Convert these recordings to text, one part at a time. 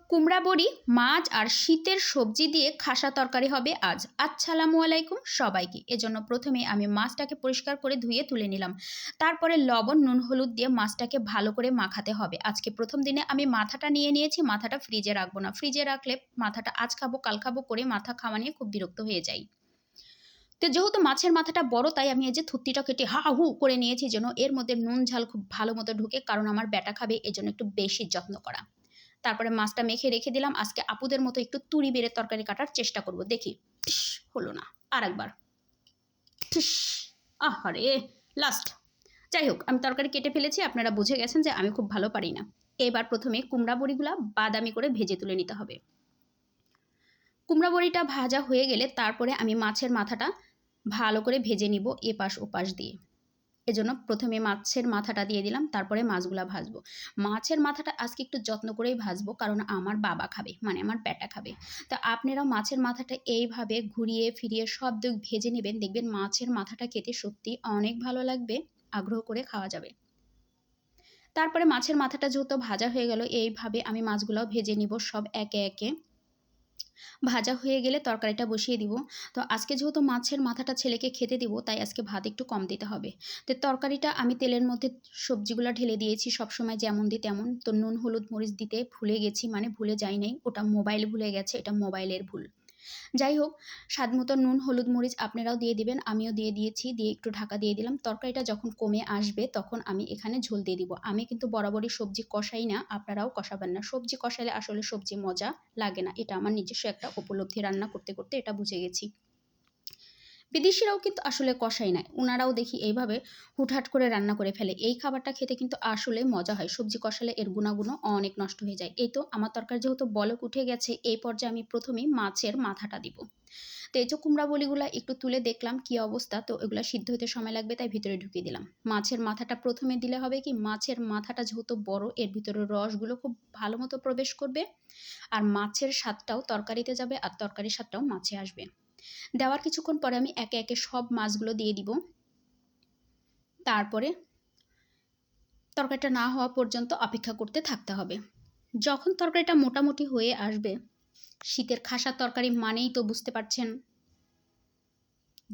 কুমড়া বড়ি মাছ আর শীতের সবজি দিয়ে খাসা তরকারি হবে আজ। আসসালামু আলাইকুম সবাইকে। এজন্য প্রথমে আমি মাছটাকে পরিষ্কার করে ধুয়ে তুলে নিলাম। তারপরে লবণ নুন হলুদ দিয়ে মাছটাকে ভালো করে মাখাতে হবে। আজকে প্রথম দিনে আমি মাথাটা নিয়ে নিয়েছি, মাথাটা ফ্রিজে রাখবো না। ফ্রিজে রাখলে মাথাটা আজ খাবো কাল খাবো করে মাথা খাওয়া নিয়ে খুব বিরক্ত হয়ে যাই। তো যেহেতু মাছের মাথাটা বড়, তাই আমি এই যে থুত্তিটা কেটে হা হু করে নিয়েছি যেন এর মধ্যে নুন ঝাল খুব ভালো মতো ঢুকে, কারণ আমার ব্যাটা খাবে, এজন্য একটু বেশি যত্ন করা। তারপরে মাছটা মেখে রেখে দিলাম। আজকে আপুদের মতো একটু তুড়ি বেড়ে তরকারি কাটার চেষ্টা করব, দেখি। হলো না, আর একবার। আহারে লাস্ট। যাই হোক, আমি তরকারি কেটে ফেলেছি, আপনারা বুঝে গেছেন যে আমি খুব ভালো পারি না। এবার প্রথমে কুমড়া বড়িগুলা বাদামি করে ভেজে তুলে নিতে হবে। কুমড়া বড়িটা ভাজা হয়ে গেলে তারপরে আমি মাছের মাথাটা ভালো করে ভেজে নিব এপাশ ওপাশ দিয়ে। এজন্য প্রথমে মাছের মাথাটা দিয়ে দিলাম, তারপরে মাছগুলা ভাজবো। মাছের মাথাটা আজকে একটু যত্ন করেই ভাজবো, কারণ আমার বাবা খাবে, মানে আমার ব্যাটা খাবে। তা আপনারাও মাছের মাথাটা এইভাবে ঘুরিয়ে ফিরিয়ে সব দিক ভেজে নেবেন, দেখবেন মাছের মাথাটা খেতে সত্যি অনেক ভালো লাগবে, আগ্রহ করে খাওয়া যাবে। তারপরে মাছের মাথাটা যেহেতু ভাজা হয়ে গেল, এইভাবে আমি মাছগুলাও ভেজে নিব সব একে একে। ভাজা হয়ে গেলে তরকারিটা বসিয়ে দিব। তো আজকে যেহেতু মাছের মাথাটা ছেলেকে খেতে দিব, তাই আজকে ভাত একটু কম দিতে হবে। তো তরকারিটা আমি তেলের মধ্যে সবজিগুলো ঢেলে দিয়েছি সবসময় যেমন দিই তেমন। তো নুন হলুদ মরিচ দিতে ভুলে গেছি, মানে ভুলে যাই নাই, ওটা মোবাইল ভুলে গেছে, এটা মোবাইলের ভুল। যাই হোক, স্বাদ মতো নুন হলুদ মরিচ আপনারাও দিয়ে দিবেন, আমিও দিয়ে দিয়েছি, দিয়ে একটু ঢাকা দিয়ে দিলাম। তরকারিটা যখন কমে আসবে তখন আমি এখানে ঝোল দিয়ে দিব। আমি কিন্তু বরাবরই সবজি কষাই না, আপনারাও কষাবেন না। সবজি কষালে আসলে সবজি মজা লাগে না, এটা আমার নিজস্ব একটা উপলব্ধি, রান্না করতে করতে এটা বুঝে গেছি। বিদেশিরাও কিন্তু আসলে কষাই না, ওনারাও দেখি এইভাবে হুটহাট করে রান্না করে ফেলে। এই খাবারটা খেতে কিন্তু আসলে মজা হয়, সবজি কষালে এর গুণাগুণও অনেক নষ্ট হয়ে যায়। এই তো আমার তরকারি যেহেতু বলক উঠে গেছে, এই পর্যায়ে আমি প্রথমেই মাছের মাথাটা দিব। তো এই যে কুমড়া বলিগুলা একটু তুলে দেখলাম কি অবস্থা, তো এগুলো সিদ্ধ হতে সময় লাগবে, তাই ভিতরে ঢুকিয়ে দিলাম। মাছের মাথাটা প্রথমে দিলে হবে কি, মাছের মাথাটা যেহেতু বড়, এর ভিতরে রসগুলো খুব ভালো মতো প্রবেশ করবে, আর মাছের স্বাদটাও তরকারিতে যাবে, আর তরকারির স্বাদটাও মাছে আসবে। দেওয়ার কিছুক্ষণ পরে আমি একে একে সব মাছগুলো দিয়ে দিব। তারপরে তরকারিটা না হওয়া পর্যন্ত অপেক্ষা করতে থাকতে হবে। যখন তরকারিটা মোটামুটি হয়ে আসবে, শীতের খাসা তরকারি মানেই তো বুঝতে পারছেন,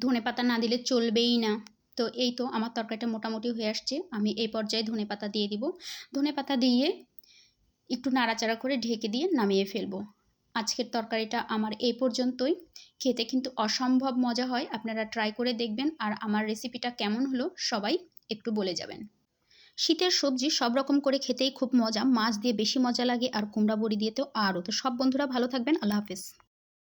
ধনেপাতা না দিলে চলবেই না। তো এই তো আমার তরকারিটা মোটামুটি হয়ে আসছে, আমি এই পর্যায়ে ধনেপাতা দিয়ে দিব। ধনেপাতা দিয়ে একটু নাড়াচাড়া করে ঢেকে দিয়ে নামিয়ে ফেলবো। আজকের তরকারিটা আমার এই পর্যন্তই। খেতে কিন্তু অসম্ভব মজা হয়, আপনারা ট্রাই করে দেখবেন, আর আমার রেসিপিটা কেমন হলো সবাই একটু বলে যাবেন। শীতের সবজি সব রকম করে খেতেই খুব মজা, মাছ দিয়ে বেশি মজা লাগে, আর কুমড়া বড়ি দিয়ে তো আরও। তো সব বন্ধুরা ভালো থাকবেন, আল্লাহ হাফেজ।